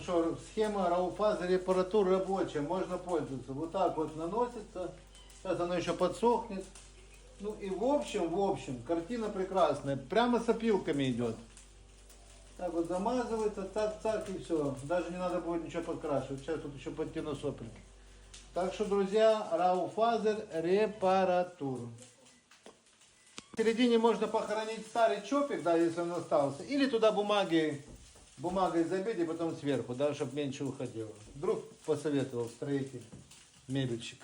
Ну что, схема Рауфаза репаратур рабочая, можно пользоваться. Вот так вот наносится. Сейчас оно еще подсохнет. Ну и в общем, картина прекрасная. Прямо с опилками идет. Так вот замазывается, так и все. Даже не надо будет ничего подкрашивать. Сейчас тут еще подтяну сопельки. Так что, друзья, Рауфазер репаратур. В середине можно похоронить старый чопик, да, если он остался. Или туда бумагой забить и потом сверху, да, чтобы меньше уходило. Вдруг посоветовал строитель, мебельщик.